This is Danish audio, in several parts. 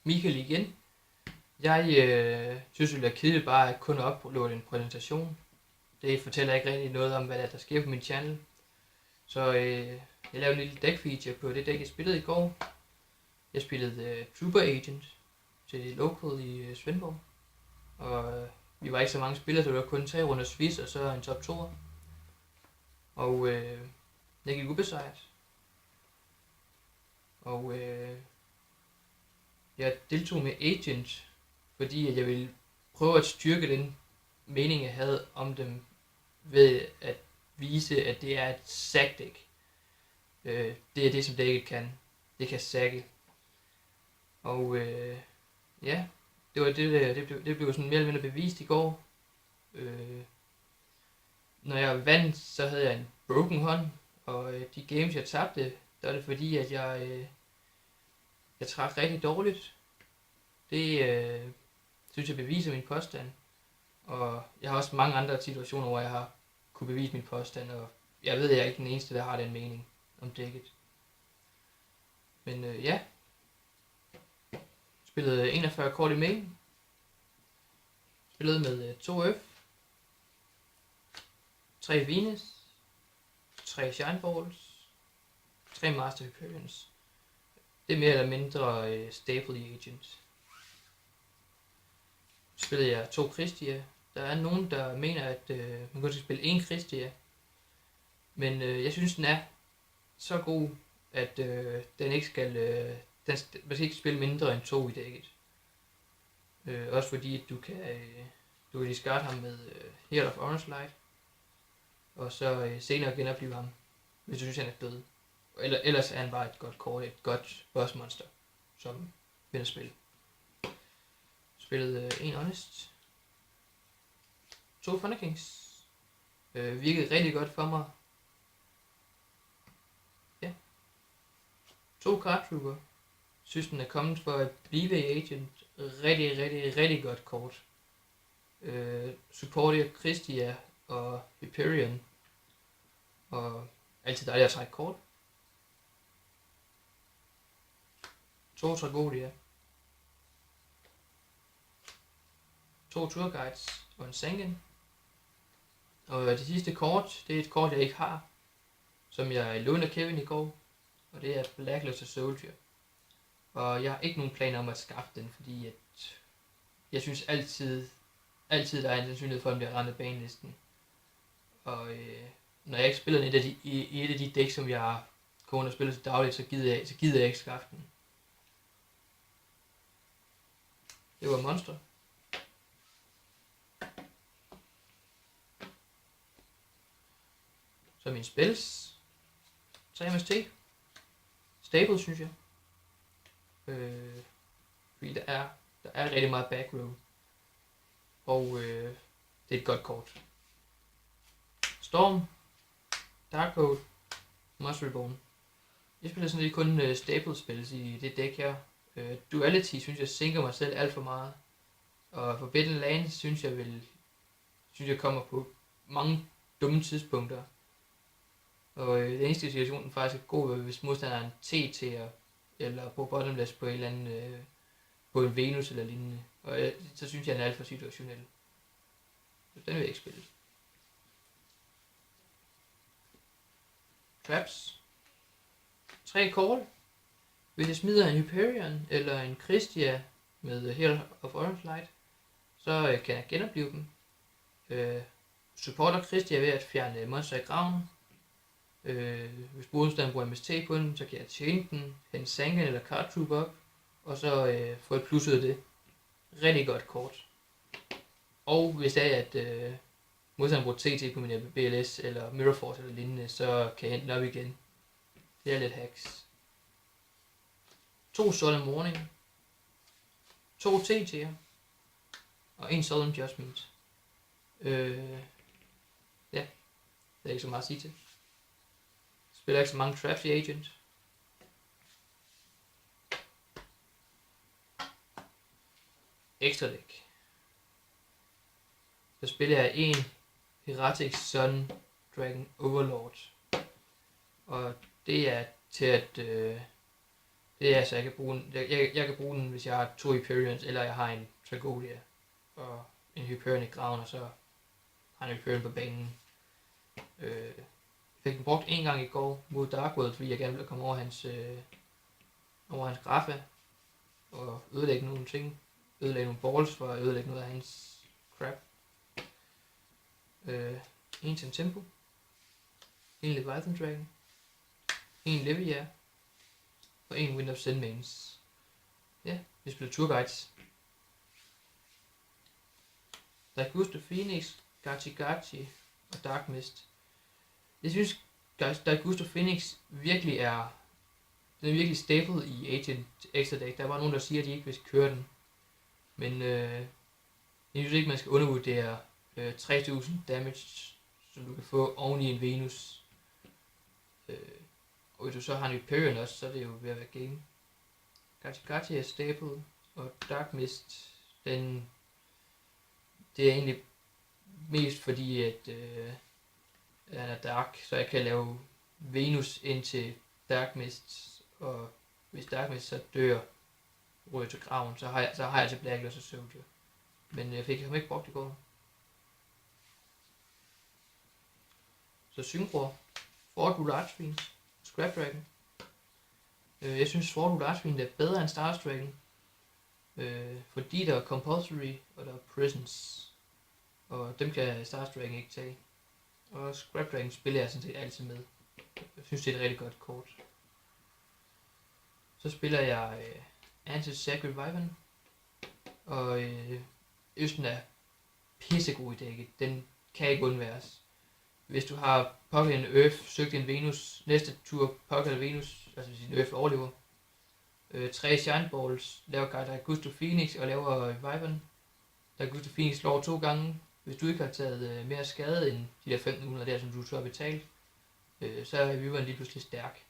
Michael igen. Jeg synes, det er kedeligt bare at kun uploade en præsentation. Det fortæller ikke rigtig noget om, hvad der sker på min channel. Så jeg lavede en lille deck feature på det dæk, jeg spillede i går. Jeg spillede Trooper Agent til local i Svendborg. Og vi var ikke så mange spillere, så det var kun 3 runder Swiss og så en top 2'er. Og jeg gik ubesejret. Og jeg deltog med Agent, fordi at jeg ville prøve at styrke den mening, jeg havde om dem, ved at vise, at det er et sack-dæk. Det er det, som dækket kan. Det kan sacke. Og ja, det var det blev sådan mere eller mindre bevist i går. Når jeg vandt, så havde jeg en broken hånd, og de games, jeg tabte, der var det fordi, at jeg trak rigtig dårligt. Det synes jeg beviser min påstand. Og jeg har også mange andre situationer, hvor jeg har kunne bevise min påstand, og jeg ved, at jeg er ikke den eneste, der har den mening om dækket. Men ja, spillede 41 kort i main. Spillede med 2 F, 3 Venus, 3 Shine Balls, 3 Master Hyperions. Det er mere eller mindre staple i Agent. Spillede jeg 2 Christia. Der er nogen, der mener, at man kun skal spille 1 Christia. Men jeg synes, den er så god, at den ikke skal... man skal ikke spille mindre end 2 i dækket. Også fordi, at du kan discard ham med Heart of Orange Light. Og så senere genopleve ham, hvis du synes, han er død. Ellers er han bare et godt kort, et godt boss monster, som vinder spil. Spillede 1 Honest. 2 Thunder Kings. Virkede rigtig godt for mig. Ja. 2 Card Trooper. Synes den er kommet for at blive Agent. Rigtig godt kort. Supporter Christia og Hyperion. Og altid dejligt at trække kort. 2 Tragodia. 2 Tour Guides og en Sangen. Og det sidste kort, det er et kort, jeg ikke har, som jeg lånte Kevin i går, og det er Blackluster Soldier. Og jeg har ikke nogen planer om at skaffe den, fordi at jeg synes altid der er en sandsynlighed for, at den bliver ramt af banelisten. Og når jeg ikke spiller i et af de dæk, som jeg går og spiller til dagligt, så gider jeg ikke skaffe den. Det var Monster. Så min spells. 3 MST. Stable, synes jeg. Fordi der er rigtig meget back row. Og det er et godt kort. Storm. Darkhold. Muscle Bone. Jeg spiller sådan lidt kun staple spells i det dæk her. Duality synes jeg sænker mig selv alt for meget. Og Forbidden Lands synes jeg kommer på mange dumme tidspunkter. Og den eneste situation den faktisk er god, hvis modstanderen TT'er eller på bottomless på en eller anden på en Venus eller lignende. Og så synes jeg, den er alt for situationel. Så den vil jeg ikke spille. Traps. 3 call. Hvis jeg smider en Hyperion eller en Christia med Heart of Orange Light, så kan jeg genopleve dem. Supporter Christia ved at fjerne monster i graven. Hvis modstanderen bruger MST på den, så kan jeg tjene den, hente Sangen eller Card Trooper op, og så få et plus ud af det. Rigtig godt kort. Og hvis det er, at modstanderen bruger TT på min BLS eller Mirror Force eller lignende, så kan jeg hente den op igen. Det er lidt hacks. 2 Solemn Warning. 2 TT'er. Og 1 Solemn Judgment. Ja, det er ikke så meget at sige til. Spiller ikke så mange traps i Agent. Ekstra dæk. Så spiller jeg en Heretic Sun Dragon Overlord. Og det er til at Det er, så jeg kan bruge den, jeg kan bruge den, hvis jeg har 2 Hyperions, eller jeg har en Tragolia og en Hyperion i graven, og så har en Hyperion på banen. Jeg fik den brugt en gang i går mod Darkworld, fordi jeg gerne ville komme over hans graffe og ødelægge nogle ting. Ødelægge nogle balls for at ødelægge noget af hans crap. En til tempo. En Leviathan Dragon. En Levia. Og en Wind of Zenmains. Ja, vi spiller Tourguides. Daigusto Phoenix, Gachi og Dark Mist. Jeg synes, Daigusto Phoenix virkelig er virkelig staple i Agent Extra Deck. Der var nogen, der siger, at de ikke vil køre den. Men jeg synes ikke, man skal undervurdere 3000 damage, som du kan få oven i en Venus. Og hvis du så har en Hyperion også, så er det jo ved at være game. Gachi er staple, og Dark Mist, det er egentlig mest fordi, at han er dark, så jeg kan lave Venus ind til Dark Mist, og hvis Dark Mist så dør, ryger til graven, så har jeg til Blackloss og Soldier. Men jeg fik ham ikke brugt i går. Så Synchro, Fort Large Scrap Dragon. Jeg synes Fort Large er bedre end Star Dragon, fordi der er Compulsory og der er Presence, og dem kan Star Dragon ikke tage. Og Scrap Dragon spiller jeg sådan set altid med. Jeg synes det er et rigtig godt kort. Så spiller jeg Anti-Sacred Wyvern, og Østen er pissegod i dækket. Den kan ikke undværes. Hvis du har Pocket en Earth, søgt en Venus, næste tur Pocket en Venus, altså hvis din Earth overlever. 3 Shine Balls, laver Daigusto Phoenix og laver Wyvern. Daigusto Phoenix slår 2 gange. Hvis du ikke har taget mere skade end de der 1500 der, som du så har betalt, så er Wyvern lige pludselig stærk.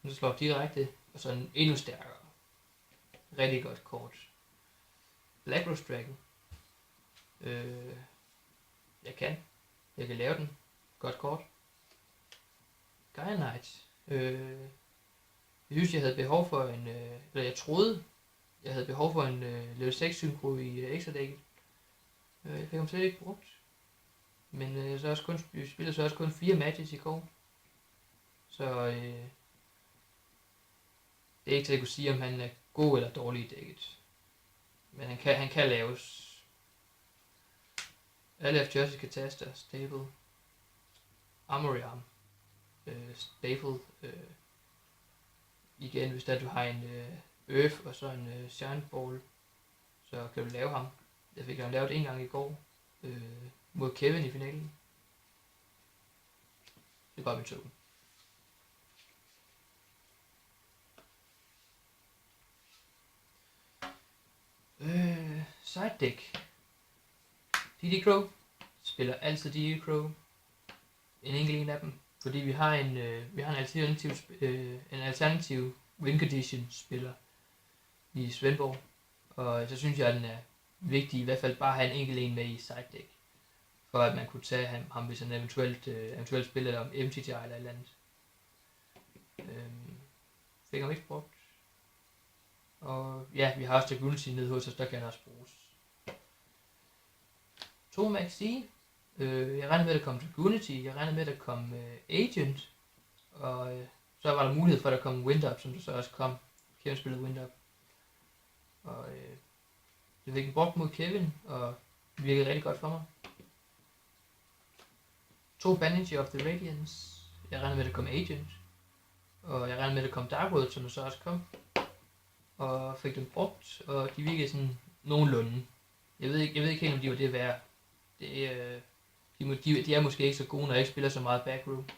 Så slår direkte, og så en endnu stærkere. Rigtig godt kort. Black Rose Dragon. Jeg kan lave den. Godt kort. Gaia Knight. Jeg synes, jeg havde behov for jeg troede, jeg havde behov for en level 6 synchro i ekstra dækket. Jeg fik ham slet ikke brugt. Men jeg spillede så også kun 4 matches i går. Så det er ikke til at kunne sige, om han er god eller dårlig i dækket. Men han kan laves. Alle af Jersey Kataster, Stable. Armory Arm. Stable. Igen, hvis du har en Earth og så en Shine Ball, så kan du lave ham. Jeg fik ham lavet en gang i går mod Kevin i finalen. Det var min token. Side deck. DD Crow. Spiller altid DD Crow. En enkelt af dem. Fordi vi har en alternativ win condition spiller i Svendborg. Og så synes jeg, at den er vigtig i hvert fald bare at have en enkelt en med i side deck. For at man kunne tage ham hvis han eventuelt spiller om MTGI eller et eller andet. Fik ham ikke brugt. Og ja, vi har også Dragunity nede hos os, der kan også bruges. 2 Maxi. Jeg regnede med, at der kom Dragunity. Jeg regnede med, at der kom Agent. Og så var der mulighed for, at der kom Wind Up, som der så også kom. Kevin spillede Wind Up. Og det fik en brugt mod Kevin, og det virkede rigtig godt for mig. 2 Bandage of the Radiance. Jeg regnede med, at der kom Agent. Og jeg regnede med, at der kom Darkwood, som der så også kom. Og fik dem brugt, og de virkede sådan nogenlunde. Jeg ved ikke helt, om de var det værd. De er måske ikke så gode, når jeg ikke spiller så meget backroom.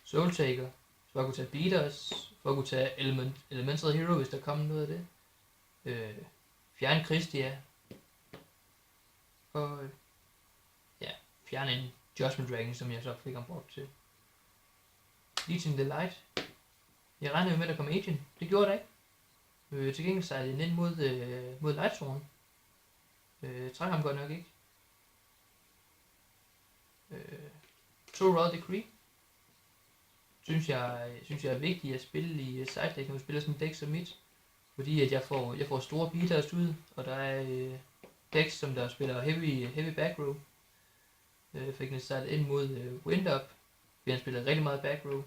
Soul Taker, for at kunne tage Beaters, for at kunne tage Elemental Hero, hvis der kommer noget af det. Fjerne Christia. Og ja, fjerne en Judgment Dragon, som jeg så fik ham brugt til. Leeching the Light. Jeg regnede med, at der kom Agent. Det gjorde der ikke. Til gengæld sejlede den ind mod Lightsworn. Træk ham godt nok ikke. 2 Royal Decree. synes jeg er vigtigt at spille i side deck, når man spiller sådan et dæk som mit. Fordi at jeg får store beaters ud, og der er decks, som der spiller heavy back row. Fik den sat ind mod Wind Up, fordi han spiller rigtig meget back row.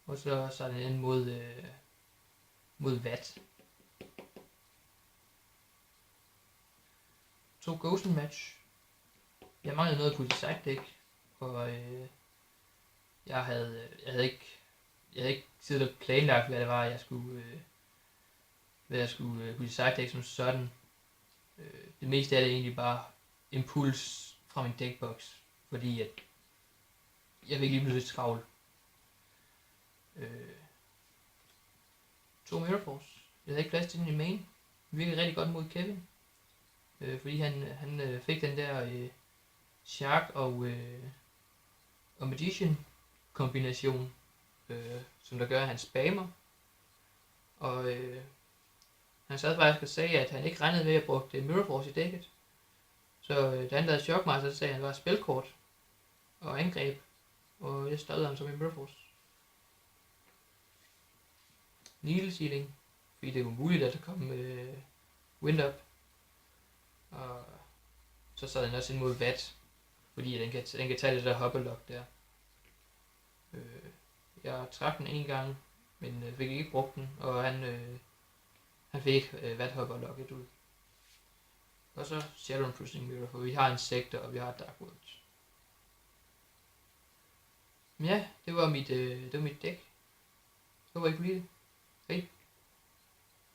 Og så sat den ind mod Vat. 2 Ghosten Match. Jeg manglede noget på de side deck, og jeg havde ikke siddet og planlagt, hvad det var, jeg skulle på de side deck som sådan. Det meste af det er egentlig bare impuls fra min deckbox, fordi at jeg vil lige blive lidt travl. 2 Mirror Force. Jeg havde ikke plads til den i main. Det virkede rigtig godt mod Kevin. Fordi han fik den der Shark og Magician kombination, som der gør, at han spammer. Og han sad faktisk og sagde, at han ikke regnede med at bruge Mirror Force i dækket. Så da han lavede Shockmaster, så sagde han bare spilkort og angreb. Og jeg stoppede ham som en Mirror Force. Needle Sealing, fordi det er umuligt, at der kom Wind Up. Og så sad den også ind mod Vat, fordi den kan tage det der hopperlock der. Jeg trak den en gang, men fik ikke brugt den, og han fik Vat hopperlocket ud. Og så Shadow Imprisoning Mirror, for vi har en Sector, og vi har Dark Worlds. Men ja, det var mit dæk. Håber I kunne lide det. Hej.